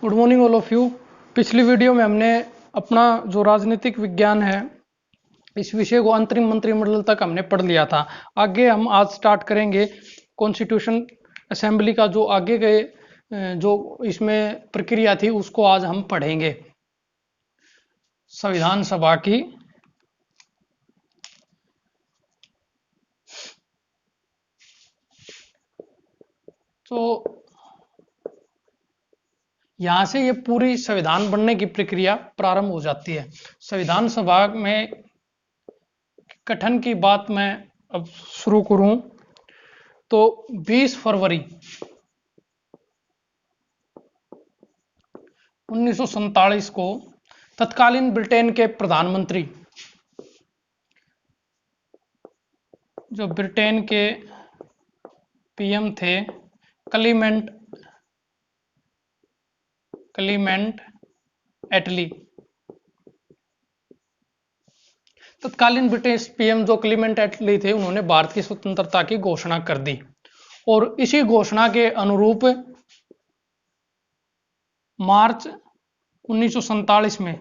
Good morning all of you. पिछली video में हमने अपना जो राजनीतिक विज्ञान है इस विषय को अंतरिम मंत्रिमंडल तक हमने पढ़ लिया था। आगे हम आज स्टार्ट करेंगे कॉन्स्टिट्यूशन असेंबली का जो आगे के जो इसमें प्रक्रिया थी उसको आज हम पढ़ेंगे। संविधान सभा की तो यहां से ये पूरी संविधान बनने की प्रक्रिया प्रारंभ हो जाती है। संविधान सभा में गठन की बात मैं अब शुरू करूं तो 20 फरवरी 1947 को तत्कालीन ब्रिटेन के प्रधानमंत्री, जो ब्रिटेन के पीएम थे, क्लीमेंट एटली, तत्कालीन ब्रिटिश पीएम जो क्लीमेंट एटली थे, उन्होंने भारत की स्वतंत्रता की घोषणा कर दी और इसी घोषणा के अनुरूप मार्च 1947 में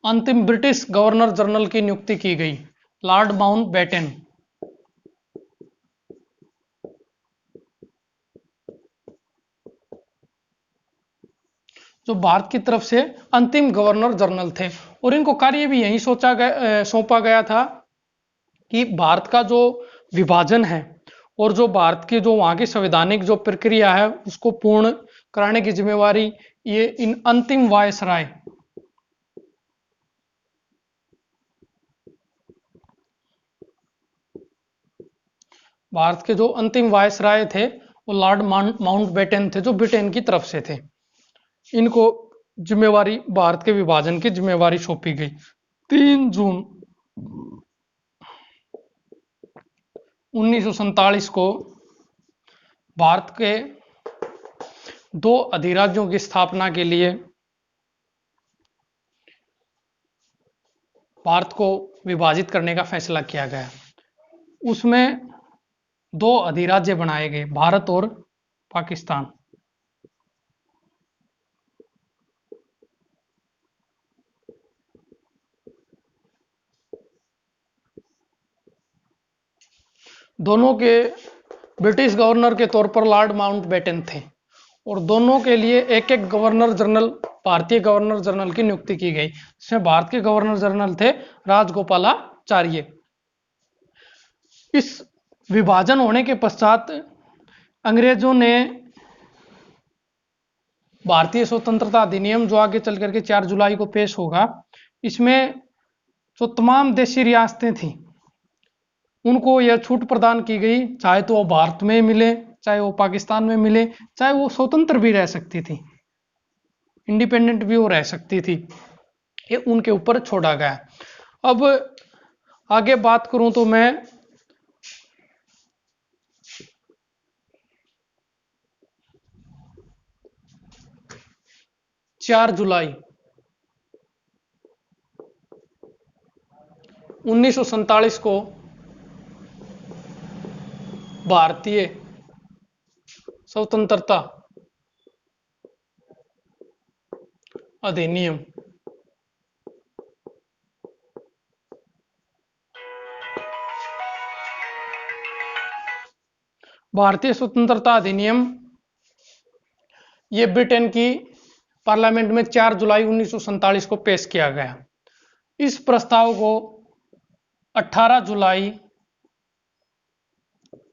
अंतिम ब्रिटिश गवर्नर जनरल की नियुक्ति की गई, लॉर्ड माउंटबेटन। जो भारत की तरफ से अंतिम गवर्नर जनरल थे और इनको कार्य भी यही सौंपा गया था कि भारत का जो विभाजन है और जो भारत की जो वहां की संवैधानिक जो प्रक्रिया है उसको पूर्ण कराने की जिम्मेवारी ये इन अंतिम वायसराय भारत के जो अंतिम वायसराय थे वो लॉर्ड माउंटबेटन थे, जो ब्रिटेन की तरफ से थे। इनको जिम्मेवारी भारत के विभाजन की जिम्मेवारी सौंपी गई। 3 जून 1947 को भारत के 2 अधिराज्यों की स्थापना के लिए भारत को विभाजित करने का फैसला किया गया। उसमें 2 अधिराज्य बनाए गए, भारत और पाकिस्तान। दोनों के ब्रिटिश गवर्नर के तौर पर लॉर्ड माउंटबेटन थे और दोनों के लिए एक एक गवर्नर जनरल, भारतीय गवर्नर जनरल की नियुक्ति की गई। इसमें भारत के गवर्नर जनरल थे राजगोपालाचार्य। इस विभाजन होने के पश्चात अंग्रेजों ने भारतीय स्वतंत्रता अधिनियम, जो आगे चल करके 4 जुलाई को पेश होगा, इसमें जो तमाम देशी रियासतें थी उनको यह छूट प्रदान की गई, चाहे तो वो भारत में मिले, चाहे वो पाकिस्तान में मिले, चाहे वो स्वतंत्र भी रह सकती थी, इंडिपेंडेंट भी वो रह सकती थी, ये उनके ऊपर छोड़ा गया। अब आगे बात करूं तो मैं 4 जुलाई 1947 को भारतीय स्वतंत्रता अधिनियम भारतीय स्वतंत्रता अधिनियम ये ब्रिटेन की पार्लियामेंट में 4 जुलाई 1947 को पेश किया गया। इस प्रस्ताव को 18 जुलाई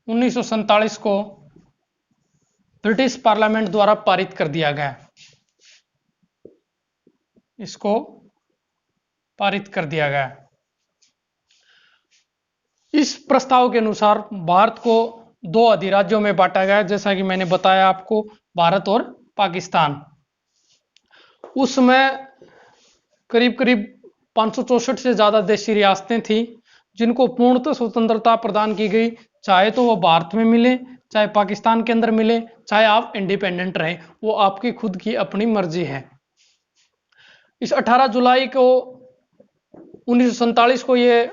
1947 को ब्रिटिश पार्लियामेंट द्वारा पारित कर दिया गया। इसको पारित कर दिया गया। इस प्रस्ताव के अनुसार भारत को 2 अधिराज्यों में बांटा गया, जैसा कि मैंने बताया आपको, भारत और पाकिस्तान। उसमें करीब करीब 564 से ज्यादा देशी रियासतें थी जिनको पूर्णतः स्वतंत्रता प्रदान की गई, चाहे तो वो भारत में मिले, चाहे पाकिस्तान के अंदर मिले, चाहे आप इंडिपेंडेंट रहे, वो आपकी खुद की अपनी मर्जी है। इस 18 जुलाई को 1947 को ये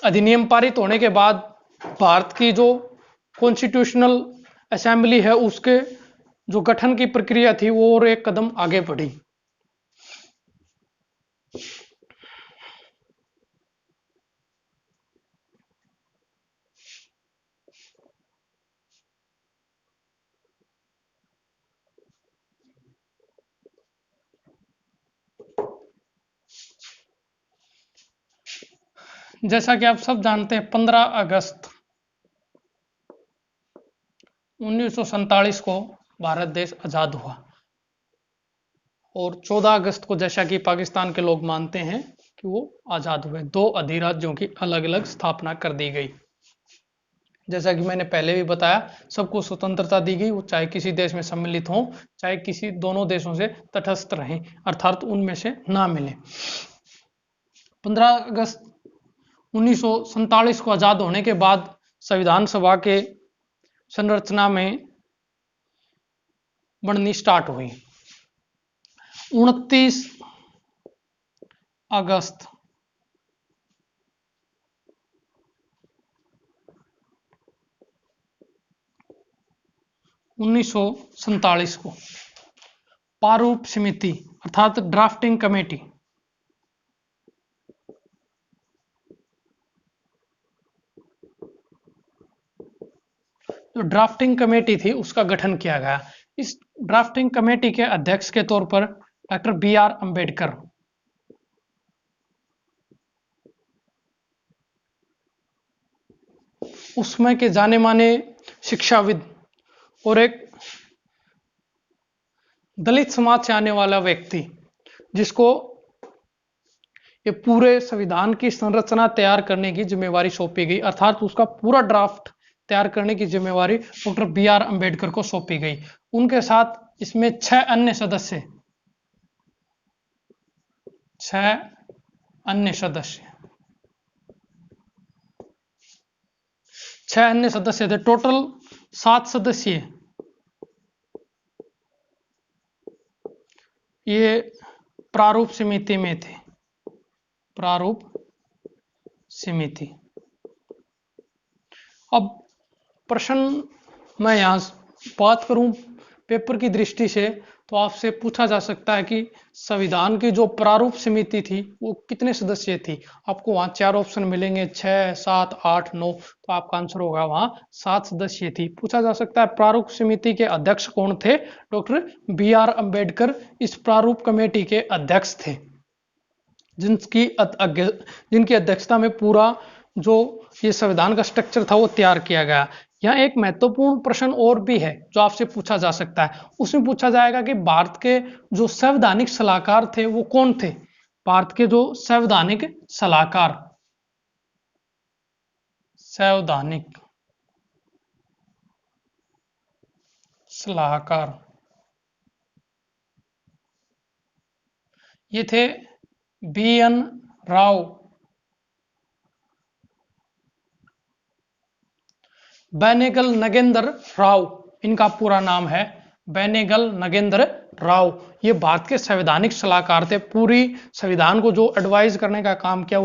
अधिनियम पारित होने के बाद भारत की जो कॉन्स्टिट्यूशनल असेंबली है उसके जो गठन की प्रक्रिया थी वो और एक कदम आगे बढ़ी। जैसा कि आप सब जानते हैं 15 अगस्त 1947 को भारत देश आजाद हुआ और 14 अगस्त को जैसा कि पाकिस्तान के लोग मानते हैं कि वो आजाद हुए। दो अधिराज्यों की अलग अलग स्थापना कर दी गई। जैसा कि मैंने पहले भी बताया, सबको स्वतंत्रता दी गई, वो चाहे किसी देश में सम्मिलित हों, चाहे किसी दोनों देशों से तटस्थ रहें, अर्थात उनमें से ना मिले। 15 अगस्त 1947 को आजाद होने के बाद संविधान सभा के संरचना में बननी स्टार्ट हुई। 29 अगस्त 1947 को प्रारूप समिति अर्थात ड्राफ्टिंग कमेटी जो ड्राफ्टिंग कमेटी थी उसका गठन किया गया। इस ड्राफ्टिंग कमेटी के अध्यक्ष के तौर पर डॉक्टर बी.आर. अम्बेडकर, उसमें के जाने माने शिक्षाविद और एक दलित समाज से आने वाला व्यक्ति, जिसको ये पूरे संविधान की संरचना तैयार करने की जिम्मेवारी सौंपी गई, अर्थात उसका पूरा ड्राफ्ट तैयार करने की जिम्मेवारी डॉक्टर बी.आर. अम्बेडकर को सौंपी गई। उनके साथ इसमें 6 अन्य सदस्य थे। टोटल 7 सदस्य ये प्रारूप समिति में थे। प्रारूप समिति। अब प्रश्न मैं यहां बात करूं पेपर की दृष्टि से, तो आपसे पूछा जा सकता है कि संविधान की जो प्रारूप समिति थी वो कितने सदस्य थी। आपको वहां 4 ऑप्शन मिलेंगे, 6, 7, 8, 9, तो आपका आंसर होगा वहां 7 सदस्य थी। पूछा जा सकता है प्रारूप समिति के अध्यक्ष कौन थे। Doctor B R. अम्बेडकर इस प्रारूप कमेटी के अध्यक्ष थे, जिनकी अध्यक्षता में पूरा जो ये संविधान का स्ट्रक्चर था वो तैयार किया गया। यहाँ एक महत्वपूर्ण प्रश्न और भी है जो आपसे पूछा जा सकता है। उसमें पूछा जाएगा कि भारत के जो संवैधानिक सलाहकार थे वो कौन थे। भारत के जो संवैधानिक सलाहकार ये थे बी.एन. राव, बेनेगल नगेंद्र राव, इनका पूरा नाम है बेनेगल नगेंद्र राव। ये भारत के संवैधानिक सलाहकार थे। पूरी संविधान को जो एडवाइज करने का काम किया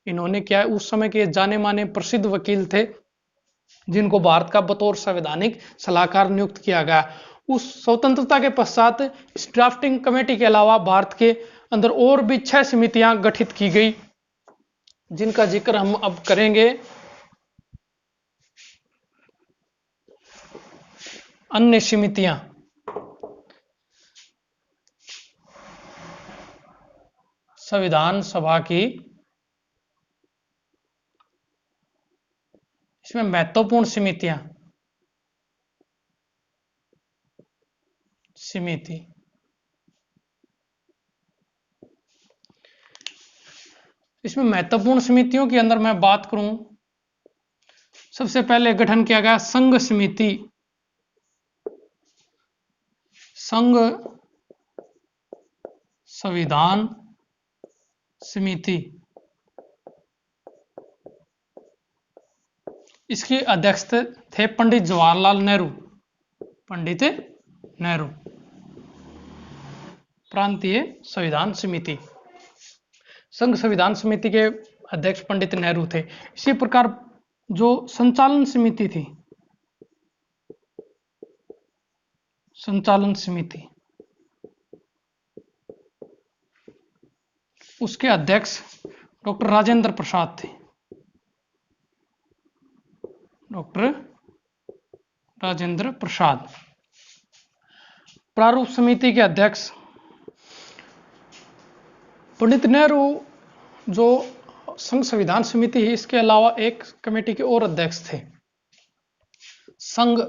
इन्होंने किया। उस समय के जाने माने प्रसिद्ध वकील थे जिनको भारत का बतौर संवैधानिक सलाहकार नियुक्त किया गया। उस स्वतंत्रता के पश्चात इस ड्राफ्टिंग कमेटी के अलावा भारत के अंदर और भी 6 समितियां गठित की गई, जिनका जिक्र हम अब करेंगे। अन्य समितियां संविधान सभा की, इसमें महत्वपूर्ण समिति इसमें महत्वपूर्ण समितियों के अंदर मैं बात करूं, सबसे पहले गठन किया गया संघ समिति। संघ संविधान समिति, इसके अध्यक्ष थे पंडित जवाहरलाल नेहरू। प्रांतीय संविधान समिति, संघ संविधान समिति के अध्यक्ष पंडित नेहरू थे। इसी प्रकार जो संचालन समिति थी, संचालन समिति, उसके अध्यक्ष डॉक्टर राजेंद्र प्रसाद थे। डॉक्टर राजेंद्र प्रसाद। प्रारूप समिति के अध्यक्ष पंडित नेहरू, जो संघ संविधान समिति है, इसके अलावा एक कमेटी के और अध्यक्ष थे, संघ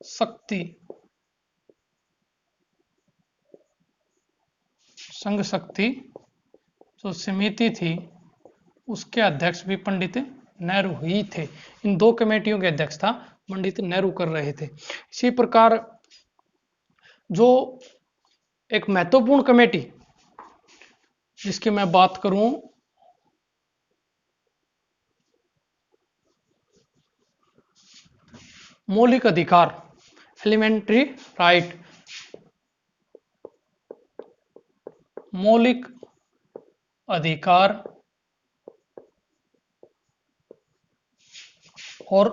शक्ति जो समिति थी उसके अध्यक्ष भी पंडित नेहरू ही थे। इन दो कमेटियों के अध्यक्ष था पंडित नेहरू कर रहे थे। इसी प्रकार जो एक महत्वपूर्ण कमेटी जिसकी मैं बात करूं, मौलिक अधिकार, एलिमेंट्री राइट, मौलिक अधिकार और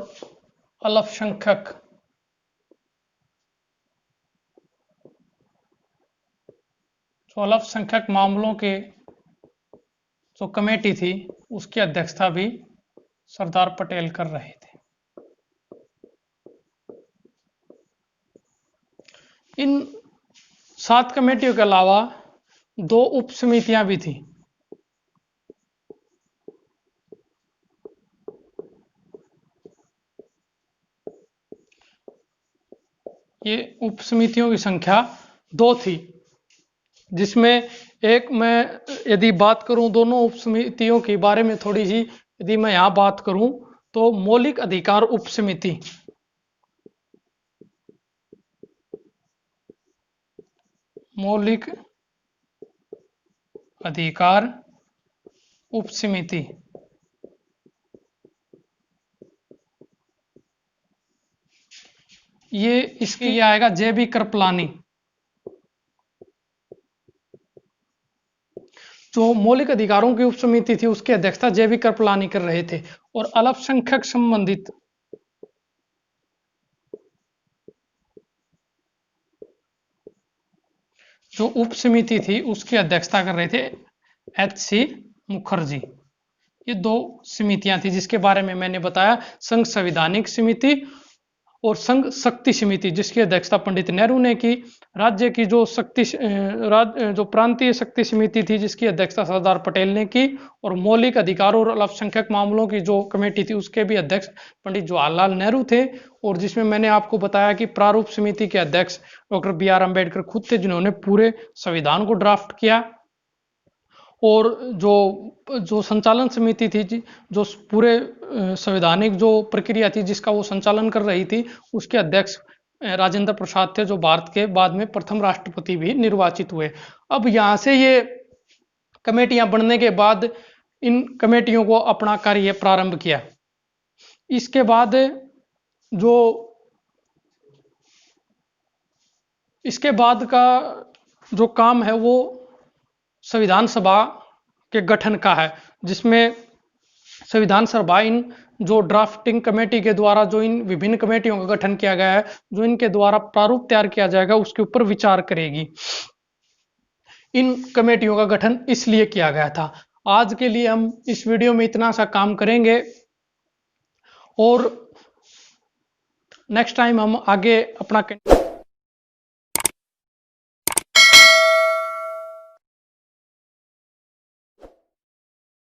अल्पसंख्यक मामलों के जो कमेटी थी उसकी अध्यक्षता भी सरदार पटेल कर रहे थे। इन 7 कमेटियों के अलावा 2 उप समितियां भी थी। ये उप समितियों की संख्या 2 थी, जिसमें एक मैं यदि बात करूं दोनों उप समितियों के बारे में थोड़ी सी यदि मैं यहां बात करूं तो मौलिक अधिकार उप समिति, मौलिक अधिकार उप समिति, ये इसके ये आएगा जेबी कृपलानी। जो मौलिक अधिकारों की उप समिति थी उसकी अध्यक्षता जेबी कृपलानी कर रहे थे और अल्पसंख्यक संबंधित जो उप समिति थी उसकी अध्यक्षता कर रहे थे एच.सी. मुखर्जी। ये 2 समितियां थी जिसके बारे में मैंने बताया, संघ संवैधानिक समिति और संघ शक्ति समिति, जिसकी अध्यक्षता पंडित नेहरू ने की। राज्य की जो जो प्रांतीय शक्ति समिति थी जिसकी अध्यक्षता सरदार पटेल ने की, और मौलिक अधिकार और अल्पसंख्यक मामलों की जो कमेटी थी उसके भी अध्यक्ष पंडित जवाहरलाल नेहरू थे। और जिसमें मैंने आपको बताया कि प्रारूप समिति के अध्यक्ष डॉक्टर बी.आर. अम्बेडकर खुद थे, जिन्होंने पूरे संविधान को ड्राफ्ट किया। और जो संचालन समिति थी, जो पूरे संवैधानिक जो प्रक्रिया थी जिसका वो संचालन कर रही थी, उसके अध्यक्ष राजेंद्र प्रसाद थे, जो भारत के बाद में प्रथम राष्ट्रपति भी निर्वाचित हुए। अब यहाँ से ये कमेटियां बनने के बाद इन कमेटियों को अपना कार्य प्रारंभ किया। इसके बाद इसके बाद का जो काम है वो संविधान सभा के गठन का है, जिसमें संविधान सभा इन जो ड्राफ्टिंग कमेटी के द्वारा जो इन विभिन्न कमेटियों का गठन किया गया है, जो इनके द्वारा प्रारूप तैयार किया जाएगा उसके ऊपर विचार करेगी। इन कमेटियों का गठन इसलिए किया गया था। आज के लिए हम इस वीडियो में इतना सा काम करेंगे और नेक्स्ट टाइम हम आगे अपना